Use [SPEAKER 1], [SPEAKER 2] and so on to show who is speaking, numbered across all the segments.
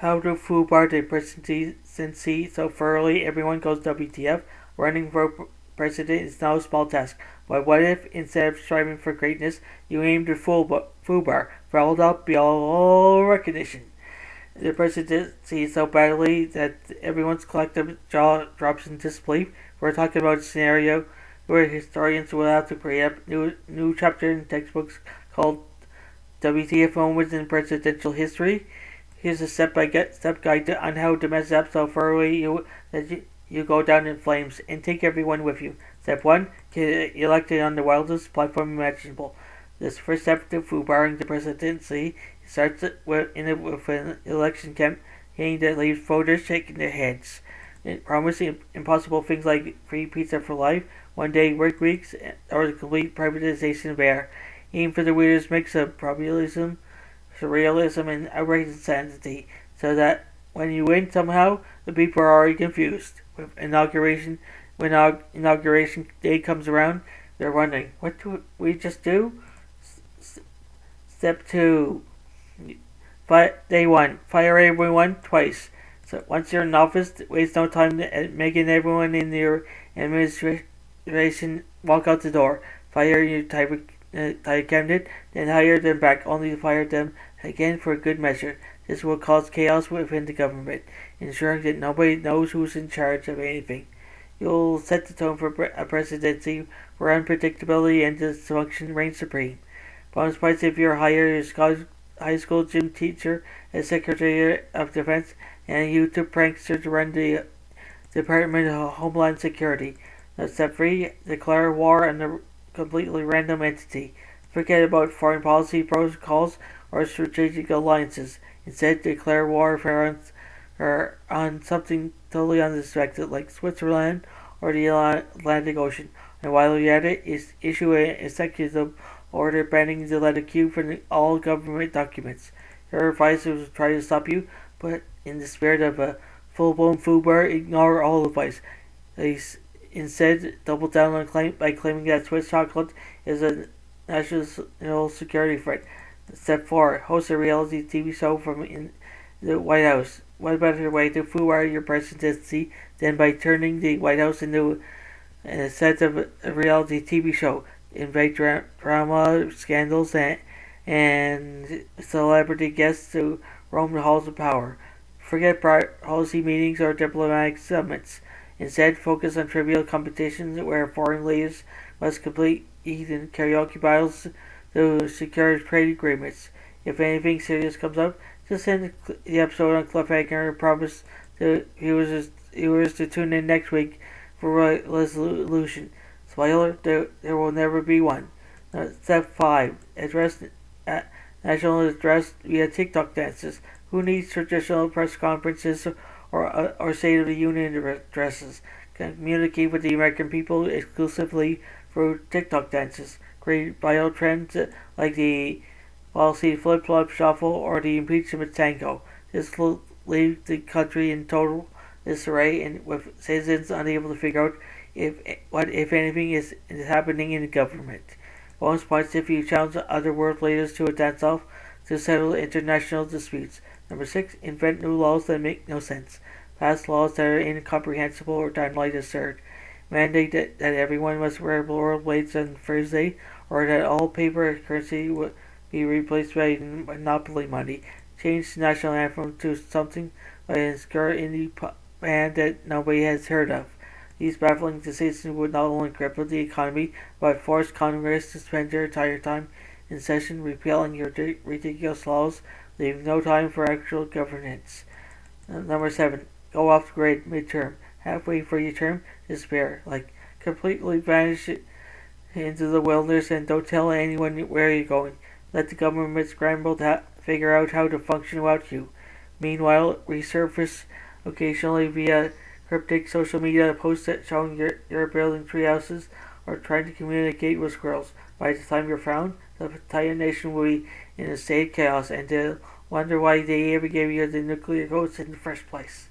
[SPEAKER 1] How to FUBAR the presidency so thoroughly everyone goes WTF. Running for president is no small task. But what if, instead of striving for greatness, you aim to FUBAR, followed up beyond recognition? The presidency so badly that everyone's collective jaw drops in disbelief. We're talking about a scenario where historians will have to create a new chapter in textbooks called WTF Moments in Presidential History. Here's a step-by-step guide on how to mess up so thoroughly that you go down in flames, and take everyone with you. Step 1. Get elected on the wildest platform imaginable. This first step to FUBARing the presidency starts with an election campaign that leaves voters shaking their heads, promising impossible things like free pizza for life, one-day work weeks, or the complete privatization of air. Aim for the weirdest mix of probabilism, surrealism, and outright insanity, so that when you win somehow, the people are already confused. When inauguration day comes around, they're wondering, what do we just do? Step 2. Day 1. Fire everyone twice. So once you're in office, waste no time making everyone in your administration walk out the door. Fire your type candidate, then hire them back, only to fire them again for good measure. This will cause chaos within the government, ensuring that nobody knows who's in charge of anything. You'll set the tone for a presidency where unpredictability and dysfunction reign supreme. Bonus points if you're hired a high school gym teacher, a secretary of defense, and a YouTube prankster to run the Department of Homeland Security. Now, step 3. Declare war on a completely random entity. Forget about foreign policy protocols or strategic alliances. Instead, declare warfare on something totally unexpected, like Switzerland or the Atlantic Ocean. And while you're at it, issue an executive order banning the letter Q from all government documents. Your advisors will try to stop you, but in the spirit of a full-blown FUBAR, ignore all advice. Instead, double down by claiming that Swiss chocolate is a national security threat. Step 4. Host a reality TV show from in the White House. What better way to FUBAR your presidency than by turning the White House into a set of a reality TV show? Invite drama, scandals, and celebrity guests to roam the halls of power. Forget policy meetings or diplomatic summits. Instead, focus on trivial competitions where foreign leaders must complete heathen karaoke battles to secure trade agreements. If anything serious comes up, just end the episode on cliffhanger and promise the viewers to tune in next week for a resolution. Spoiler, there will never be one. Step 5. National address via TikTok dances. Who needs traditional press conferences or State of the Union addresses? Communicate with the American people exclusively through TikTok dances. Create viral trends like the policy flip-flop shuffle or the impeachment tango. This will leave the country in total disarray and with citizens unable to figure out what, if anything, is happening in the government. Bonus points if you challenge other world leaders to a dance-off to settle international disputes. Number 6. Invent new laws that make no sense. Pass laws that are incomprehensible or downright absurd. Mandate that everyone must wear rollerblades on Thursday, or that all paper currency will be replaced by monopoly money. Change the national anthem to something by an obscure indie band that nobody has heard of. These baffling decisions would not only cripple the economy, but force Congress to spend their entire time in session repealing your ridiculous laws, leaving no time for actual governance. Number 7. Go off the grid midterm. Halfway through your term, despair. Completely vanish into the wilderness and don't tell anyone where you're going. Let the government scramble to figure out how to function without you. Meanwhile, resurface occasionally via cryptic social media posts showing you're building tree houses or trying to communicate with squirrels. By the time you're found, the entire nation will be in a state of chaos, and they'll wonder why they ever gave you the nuclear codes in the first place.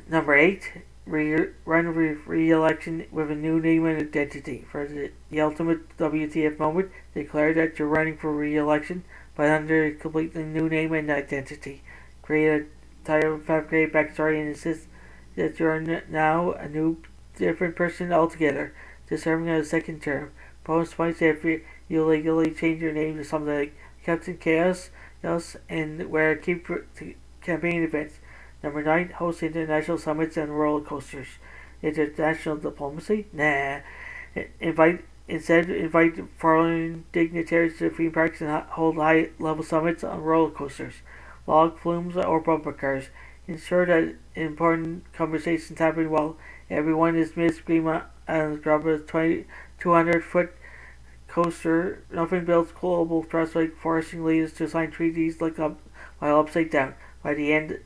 [SPEAKER 1] Number 8. Run re-election with a new name and identity. For the ultimate WTF moment, declare that you're running for re-election, but under a completely new name and identity. create a title 5th grade backstory and insist that you're now a new, different person altogether, just serving a second term. Bonus points if you legally change your name to something like Captain Chaos, and wear keep campaign events. Number 9, host international summits and roller coasters. International diplomacy? Nah. Invite foreign dignitaries to theme parks and hold high-level summits on roller coasters, log flumes, or bumper cars. Ensure that important conversations happen while everyone is mid-scream on the drop of a 200-foot coaster. Nothing builds global trust like forcing leaders to sign treaties while upside down. By the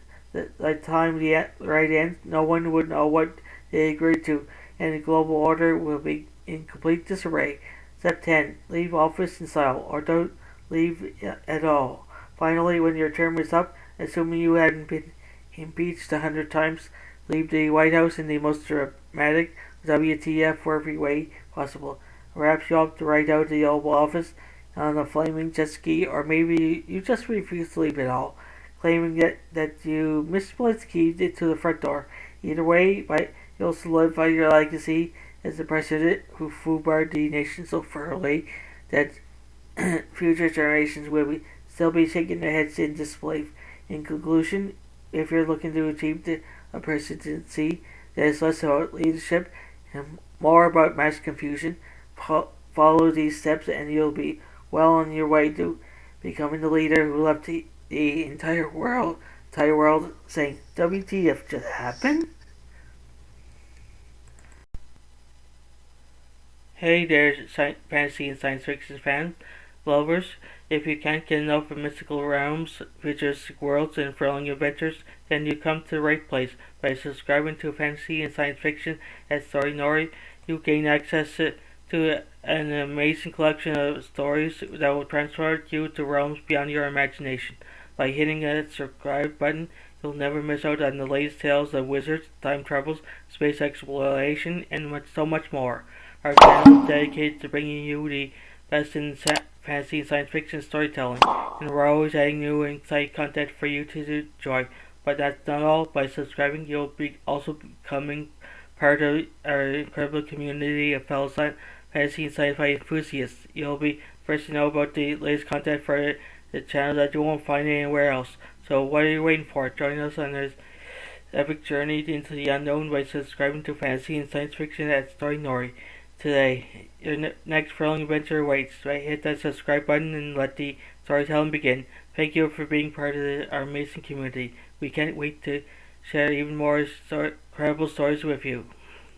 [SPEAKER 1] time the ride ends, no one would know what they agreed to, and the global order will be in complete disarray. Step 10. Leave office in style, or don't leave at all. Finally, when your term is up, assuming you hadn't been impeached 100 times, leave the White House in the most dramatic WTF worthy way possible. Perhaps you opt to ride out the Oval Office on a flaming jet ski, or maybe you just refuse to leave at all, claiming that you misplaced the key to the front door. Either way, you'll solidify your legacy as the president who FUBAR'd the nation so thoroughly that future generations will still be shaking their heads in disbelief. In conclusion, if you're looking to achieve a presidency that is less about leadership and more about mass confusion, follow these steps and you'll be well on your way to becoming the leader who left the entire world saying, WTF just happened? Hey there, fantasy and science fiction fans, lovers. If you can't get enough of mystical realms, futuristic worlds, and thrilling adventures, then you come to the right place. By subscribing to fantasy and science fiction at Story Nori, you gain access to an amazing collection of stories that will transport you to realms beyond your imagination. By hitting that subscribe button, you'll never miss out on the latest tales of wizards, time travels, space exploration, and so much more. Our channel is dedicated to bringing you the best in fantasy and science fiction storytelling, and we're always adding new and exciting content for you to enjoy. But that's not all. By subscribing, you'll be also becoming part of our incredible community of fellow fantasy and sci-fi enthusiasts. You'll be first to know about the latest content for the channel that you won't find anywhere else. So what are you waiting for? Join us on this epic journey into the unknown by subscribing to fantasy and science fiction at Story Nori. Today, your next thrilling adventure awaits. Right, hit that subscribe button and let the storytelling begin. Thank you for being part of our amazing community. We can't wait to share even more incredible stories with you.